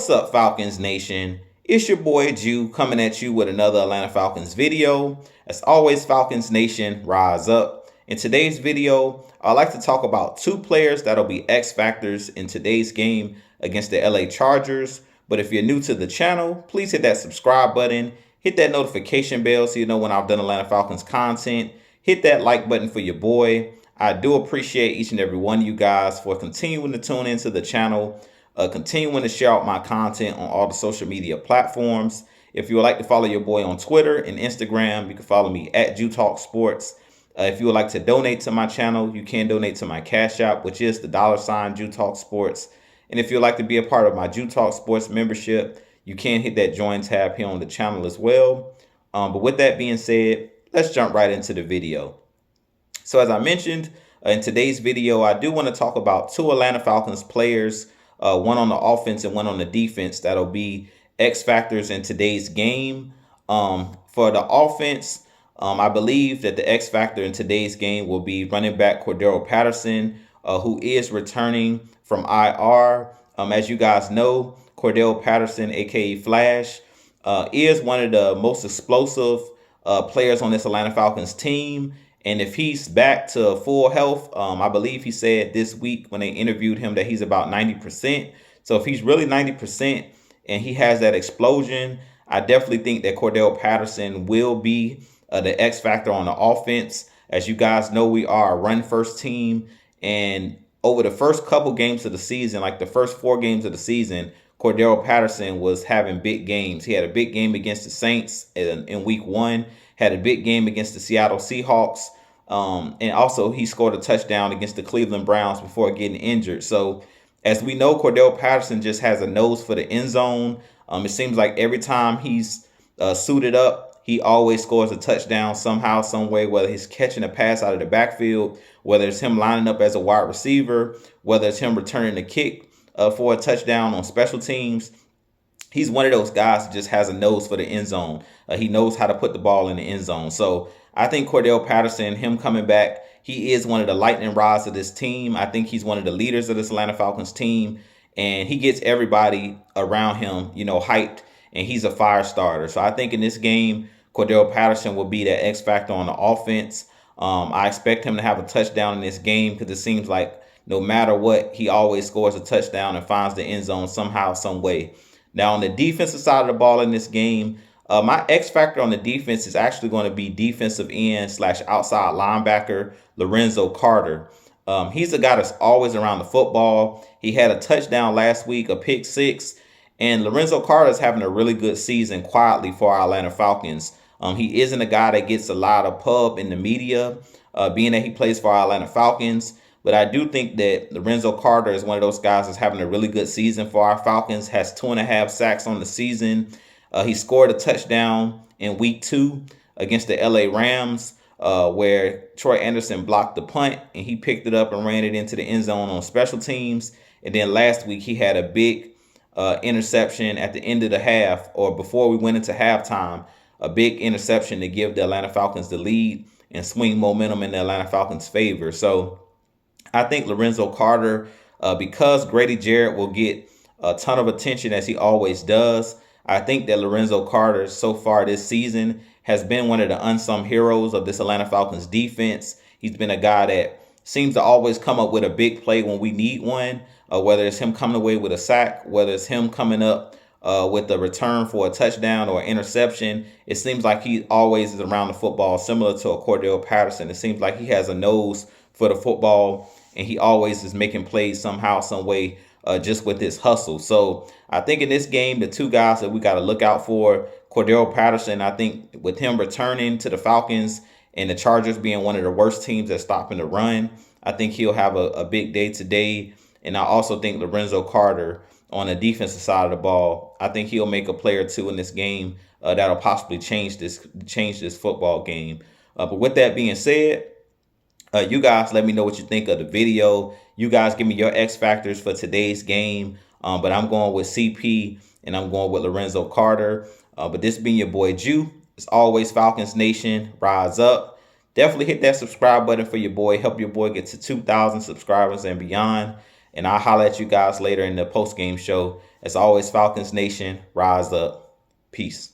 What's up, Falcons Nation? It's your boy Jew coming at you with another Atlanta Falcons video. As always, Falcons Nation, rise up. In today's video, I'd like to talk about two players that'll be X factors in today's game against the LA Chargers. But if you're new to the channel, please hit that subscribe button, hit that notification bell so you know when I've done Atlanta Falcons content. Hit that like button for your boy. I do appreciate each and every one of you guys for continuing to tune into the channel. Continuing to share out my content on all the social media platforms. If you would like to follow your boy on Twitter and Instagram, you can follow me at JewTalkSports. If you would like to donate to my channel, you can donate to my Cash App, which is the $JewTalkSports. And if you'd like to be a part of my Jew Talk Sports membership, you can hit that join tab here on the channel as well. But with that being said, let's jump right into the video. So as I mentioned in today's video, I do want to talk about two Atlanta Falcons players, one on the offense and one on the defense, that'll be X factors in today's game. For the offense, I believe that the X factor in today's game will be running back Cordero Patterson, who is returning from IR. As you guys know, Cordero Patterson, aka Flash, is one of the most explosive players on this Atlanta Falcons team. And if he's back to full health, I believe he said this week when they interviewed him that he's about 90%. So if he's really 90% and he has that explosion, I definitely think that Cordero Patterson will be the X factor on the offense. As you guys know, we are a run-first team. And over the first couple games of the season, like the first 4 games of the season, Cordero Patterson was having big games. He had a big game against the Saints in week 1. Had a big game against the Seattle Seahawks. And also he scored a touchdown against the Cleveland Browns before getting injured. So as we know, Cordero Patterson just has a nose for the end zone. It seems like every time he's suited up, he always scores a touchdown somehow, some way, whether he's catching a pass out of the backfield, whether it's him lining up as a wide receiver, whether it's him returning a kick for a touchdown on special teams. He's one of those guys that just has a nose for the end zone. He knows how to put the ball in the end zone. So I think Cordero Patterson, him coming back, he is one of the lightning rods of this team. I think he's one of the leaders of this Atlanta Falcons team. And he gets everybody around him, hyped. And he's a fire starter. So I think in this game, Cordero Patterson will be that X factor on the offense. I expect him to have a touchdown in this game because it seems like no matter what, he always scores a touchdown and finds the end zone somehow, some way. Now, on the defensive side of the ball in this game, my X factor on the defense is actually going to be defensive end / outside linebacker Lorenzo Carter. He's a guy that's always around the football. He had a touchdown last week, a pick 6. And Lorenzo Carter is having a really good season quietly for our Atlanta Falcons. He isn't a guy that gets a lot of pub in the media, being that he plays for our Atlanta Falcons. But I do think that Lorenzo Carter is one of those guys that's having a really good season for our Falcons, has 2.5 sacks on the season. He scored a touchdown in week 2 against the LA Rams, where Troy Anderson blocked the punt and he picked it up and ran it into the end zone on special teams. And then last week he had a big interception at the end of the half, or before we went into halftime, a big interception to give the Atlanta Falcons the lead and swing momentum in the Atlanta Falcons' favor. So I think Lorenzo Carter, because Grady Jarrett will get a ton of attention as he always does, I think that Lorenzo Carter so far this season has been one of the unsung heroes of this Atlanta Falcons defense. He's been a guy that seems to always come up with a big play when we need one, whether it's him coming away with a sack, whether it's him coming up with a return for a touchdown or interception. It seems like he always is around the football, similar to a Cordero Patterson. It seems like he has a nose for the football, and he always is making plays somehow, some way, just with his hustle. So I think in this game, the two guys that we got to look out for, Cordero Patterson, I think with him returning to the Falcons and the Chargers being one of the worst teams at stopping the run, I think he'll have a big day today. And I also think Lorenzo Carter on the defensive side of the ball, I think he'll make a play or two in this game that'll possibly change this football game. But with that being said, you guys let me know what you think of the video. You guys give me your X factors for today's game. But I'm going with CP and I'm going with Lorenzo Carter. But this being your boy Jew. As always, Falcons Nation, rise up. Definitely hit that subscribe button for your boy. Help your boy get to 2,000 subscribers and beyond. And I'll holler at you guys later in the post-game show. As always, Falcons Nation, rise up. Peace.